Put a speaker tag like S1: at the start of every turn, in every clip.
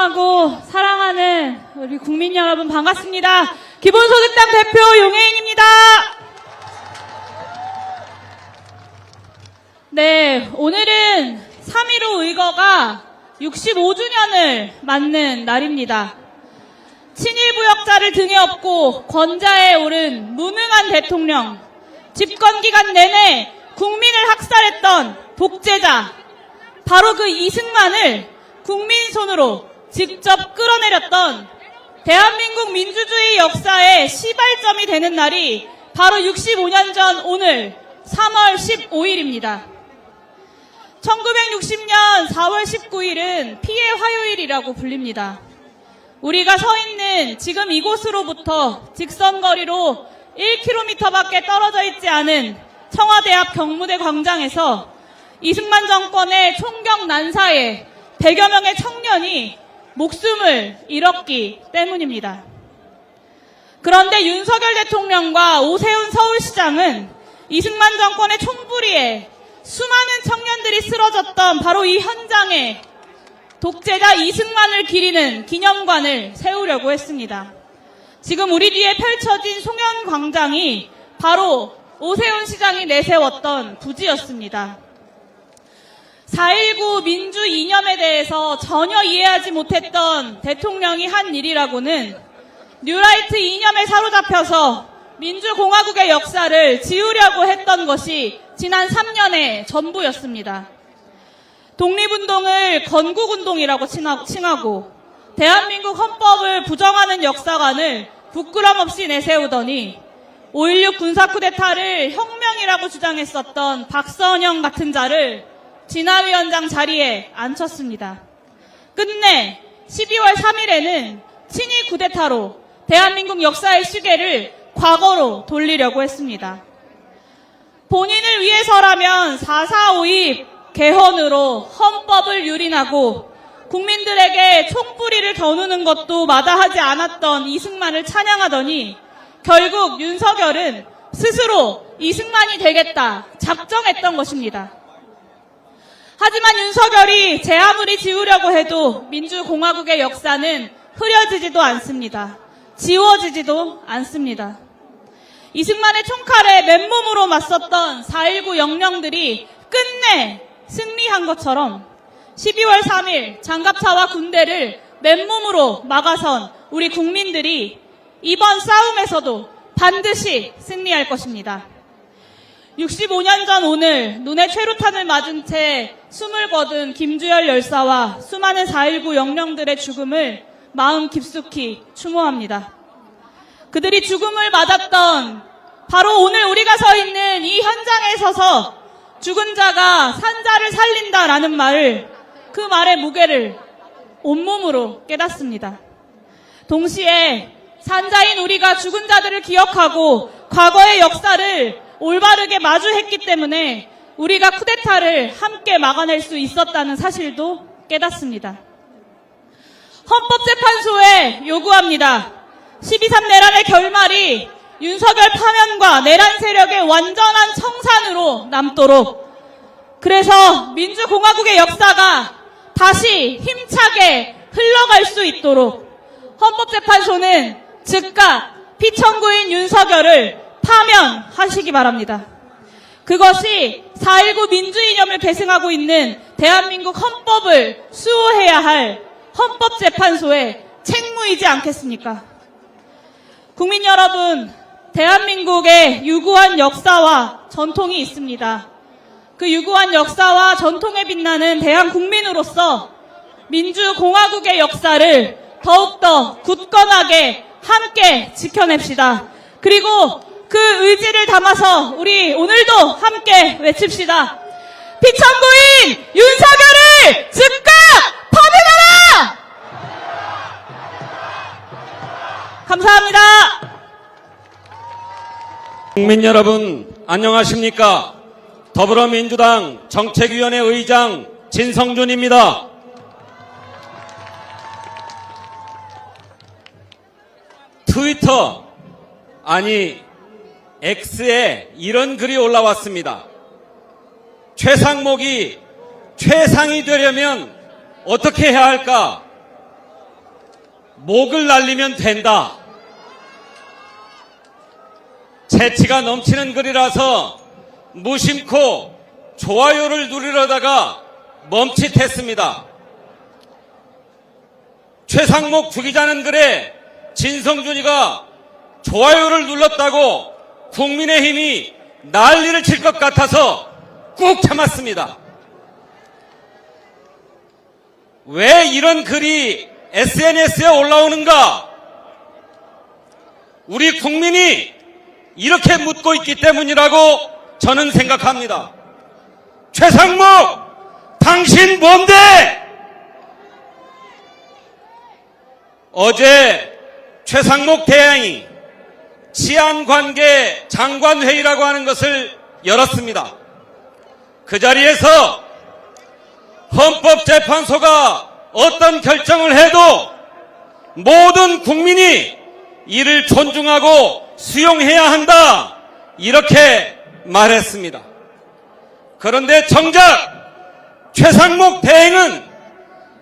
S1: 존경하고 사랑하는 우리 국민 여러분 반갑습니다. 기본소득당 대표 용혜인입니다. 네, 오늘은 3.15 의거가 65주년을 맞는 날입니다. 친일부역자를 등에 업고 권좌에 오른 무능한 대통령, 집권기간 내내 국민을 학살했던 독재자, 바로 그 이승만을 국민 손으로 직접 끌어내렸던 대한민국 민주주의 역사의 시발점이 되는 날이 바로 65년 전 오늘 3월 15일입니다. 1960년 4월 19일은 피해 화요일이라고 불립니다. 우리가 서 있는 지금 이곳으로부터 직선거리로 1km밖에 떨어져 있지 않은 청와대 앞 경무대 광장에서 이승만 정권의 총격 난사에 100여 명의 청년이 목숨을 잃었기 때문입니다. 그런데 윤석열 대통령과 오세훈 서울시장은 이승만 정권의 총부리에 수많은 청년들이 쓰러졌던 바로 이 현장에 독재자 이승만을 기리는 기념관을 세우려고 했습니다. 지금 우리 뒤에 펼쳐진 송현광장이 바로 오세훈 시장이 내세웠던 부지였습니다. 4.19 민주 이념에 대해서 전혀 이해하지 못했던 대통령이 한 일이라고는 뉴라이트 이념에 사로잡혀서 민주공화국의 역사를 지우려고 했던 것이 지난 3년의 전부였습니다. 독립운동을 건국운동이라고 칭하고 대한민국 헌법을 부정하는 역사관을 부끄럼 없이 내세우더니 5.16 군사쿠데타를 혁명이라고 주장했었던 박선영 같은 자를 진화위원장 자리에 앉혔습니다. 끝내 12월 3일에는 친일 쿠데타로 대한민국 역사의 시계를 과거로 돌리려고 했습니다. 본인을 위해서라면 4.4.5.2 개헌으로 헌법을 유린하고 국민들에게 총부리를 겨누는 것도 마다하지 않았던 이승만을 찬양하더니 결국 윤석열은 스스로 이승만이 되겠다 작정했던 것입니다. 하지만 윤석열이 제 아무리 지우려고 해도 민주공화국의 역사는 흐려지지도 않습니다. 지워지지도 않습니다. 이승만의 총칼에 맨몸으로 맞섰던 4.19 영령들이 끝내 승리한 것처럼 12월 3일 장갑차와 군대를 맨몸으로 막아선 우리 국민들이 이번 싸움에서도 반드시 승리할 것입니다. 65년 전 오늘 눈에 최루탄을 맞은 채 숨을 거둔 김주열 열사와 수많은 4.19 영령들의 죽음을 마음 깊숙이 추모합니다. 그들이 죽음을 맞았던 바로 오늘 우리가 서 있는 이 현장에 서서 죽은 자가 산자를 살린다라는 말을, 그 말의 무게를 온몸으로 깨닫습니다. 동시에 산자인 우리가 죽은 자들을 기억하고 과거의 역사를 올바르게 마주했기 때문에 우리가 쿠데타를 함께 막아낼 수 있었다는 사실도 깨닫습니다. 헌법재판소에 요구합니다. 12.3 내란의 결말이 윤석열 파면과 내란 세력의 완전한 청산으로 남도록, 그래서 민주공화국의 역사가 다시 힘차게 흘러갈 수 있도록 헌법재판소는 즉각 피청구인 윤석열을 파면하시기 바랍니다. 그것이 4.19 민주이념을 계승하고 있는 대한민국 헌법을 수호해야 할 헌법재판소의 책무이지 않겠습니까? 국민 여러분, 대한민국의 유구한 역사와 전통이 있습니다. 그 유구한 역사와 전통에 빛나는 대한국민으로서 민주공화국의 역사를 더욱더 굳건하게 함께 지켜냅시다. 그리고 그 의지를 담아서 우리 오늘도 함께 외칩시다. 피청구인 윤석열을 즉각 파면하라! 감사합니다.
S2: 국민 여러분 안녕하십니까? 더불어민주당 정책위원회 의장 진성준입니다. 트위터, 아니 X에 이런 글이 올라왔습니다. 최상목이 최상이 되려면 어떻게 해야 할까? 목을 날리면 된다. 재치가 넘치는 글이라서 무심코 좋아요를 누리려다가 멈칫했습니다. 최상목 부기자는 글에 진성준이가 좋아요를 눌렀다고 국민의힘이 난리를 칠 것 같아서 꾹 참았습니다. 왜 이런 글이 SNS에 올라오는가? 우리 국민이 이렇게 묻고 있기 때문이라고 저는 생각합니다. 최상목, 당신 뭔데? 어제 최상목 대행이 치안관계 장관회의라고 하는 것을 열었습니다. 그 자리에서 헌법재판소가 어떤 결정을 해도 모든 국민이 이를 존중하고 수용해야 한다, 이렇게 말했습니다. 그런데 정작 최상목 대행은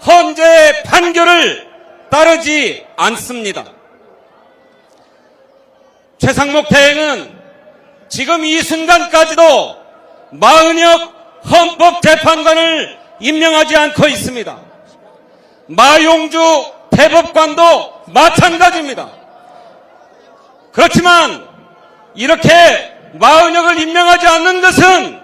S2: 헌재의 판결을 따르지 않습니다. 최상목 대행은 지금 이 순간까지도 마은혁 헌법재판관을 임명하지 않고 있습니다. 마용주 대법관도 마찬가지입니다. 그렇지만 이렇게 마은혁을 임명하지 않는 것은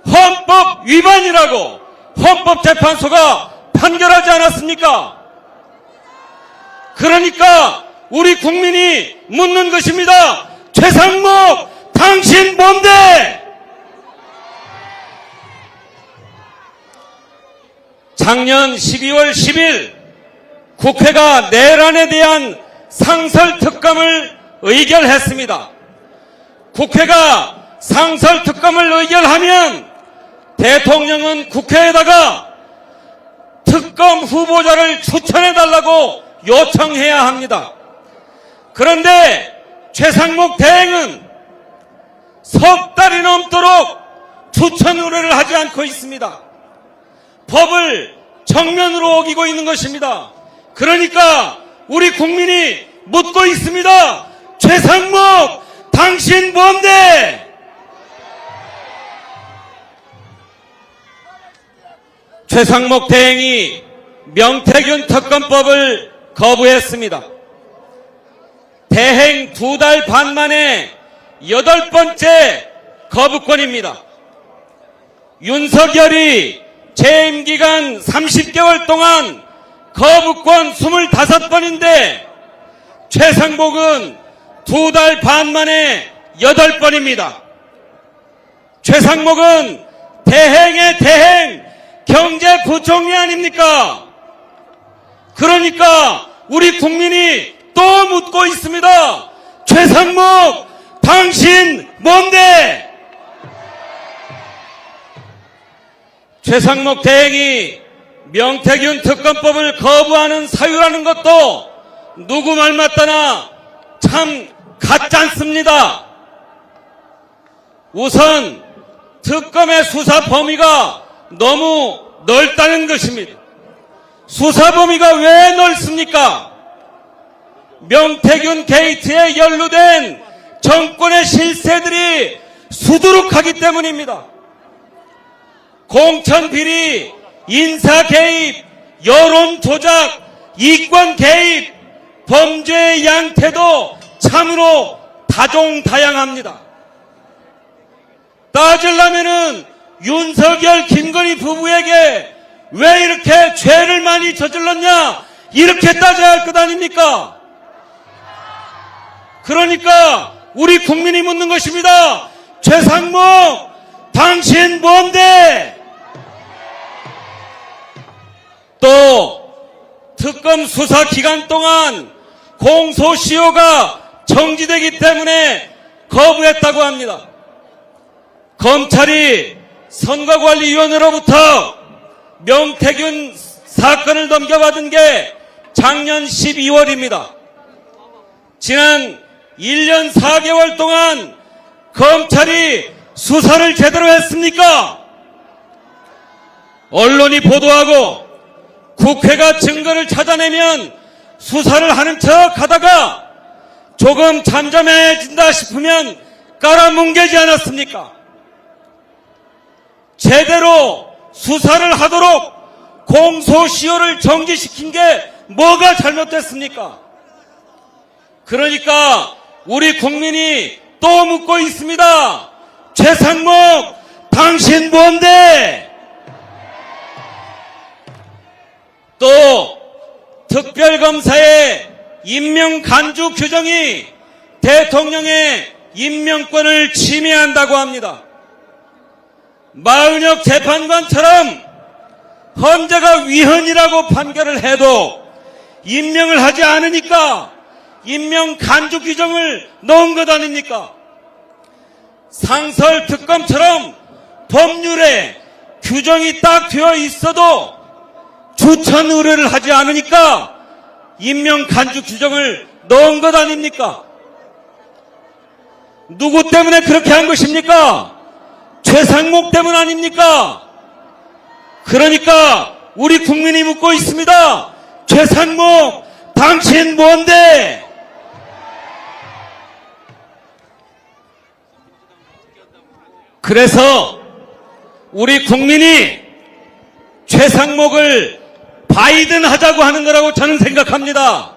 S2: 헌법 위반이라고 헌법재판소가 판결하지 않았습니까? 그러니까 우리 국민이 묻는 것입니다. 최상목, 당신 뭔데? 작년 12월 10일 국회가 내란에 대한 상설특검을 의결했습니다. 국회가 상설특검을 의결하면 대통령은 국회에다가 특검 후보자를 추천해달라고 요청해야 합니다. 그런데 최상목 대행은 석 달이 넘도록 추천 의뢰를 하지 않고 있습니다. 법을 정면으로 어기고 있는 것입니다. 그러니까 우리 국민이 묻고 있습니다. 최상목, 당신 뭔데? 최상목 대행이 명태균 특검법을 거부했습니다. 대행 2달 반 만에 8번째 거부권입니다. 윤석열이 재임 기간 30개월 동안 거부권 25번인데 최상목은 2달 반 만에 8번입니다. 최상목은 대행의 대행 경제부총리 아닙니까? 그러니까 우리 국민이 또 묻고 있습니다. 최상목, 당신 뭔데? 최상목 대행이 명태균 특검법을 거부하는 사유라는 것도 누구 말 맞다나 참 같지 않습니다. 우선 특검의 수사 범위가 너무 넓다는 것입니다. 수사 범위가 왜 넓습니까? 명태균 게이트에 연루된 정권의 실세들이 수두룩하기 때문입니다. 공천 비리, 인사 개입, 여론 조작, 이권 개입, 범죄의 양태도 참으로 다종다양합니다. 따지려면은 윤석열, 김건희 부부에게 왜 이렇게 죄를 많이 저질렀냐, 이렇게 따져야 할 것 아닙니까? 그러니까 우리 국민이 묻는 것입니다. 최상목, 당신 뭔데? 또 특검 수사 기간 동안 공소시효가 정지되기 때문에 거부했다고 합니다. 검찰이 선거관리위원회로부터 명태균 사건을 넘겨받은 게 작년 12월입니다. 지난 1년 4개월 동안 검찰이 수사를 제대로 했습니까? 언론이 보도하고 국회가 증거를 찾아내면 수사를 하는 척 하다가 조금 잠잠해진다 싶으면 깔아뭉개지 않았습니까? 제대로 수사를 하도록 공소시효를 정지시킨 게 뭐가 잘못됐습니까? 그러니까 우리 국민이 또 묻고 있습니다. 최상목, 당신 뭔데? 또 특별검사의 임명 간주 규정이 대통령의 임명권을 침해한다고 합니다. 마은혁 재판관처럼 헌재가 위헌이라고 판결을 해도 임명을 하지 않으니까 임명 간주 규정을 넣은 것 아닙니까? 상설특검처럼 법률에 규정이 딱 되어 있어도 추천 의뢰를 하지 않으니까 임명 간주 규정을 넣은 것 아닙니까? 누구 때문에 그렇게 한 것입니까? 최상목 때문 아닙니까? 그러니까 우리 국민이 묻고 있습니다. 최상목, 당신 뭔데? 그래서 우리 국민이 최상목을 바이든 하자고 하는 거라고 저는 생각합니다.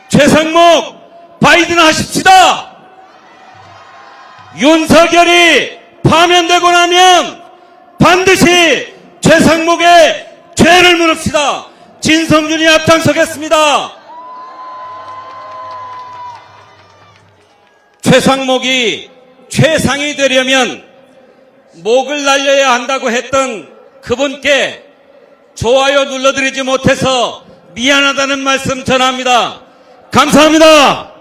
S2: 최상목, 바이든 하십시다. 윤석열이 파면되고 나면 반드시 최상목의 죄를 물읍시다. 진성준이 앞장서겠습니다. 최상목이 최상이 되려면 목을 날려야 한다고 했던 그분께 좋아요 눌러드리지 못해서 미안하다는 말씀 전합니다. 감사합니다.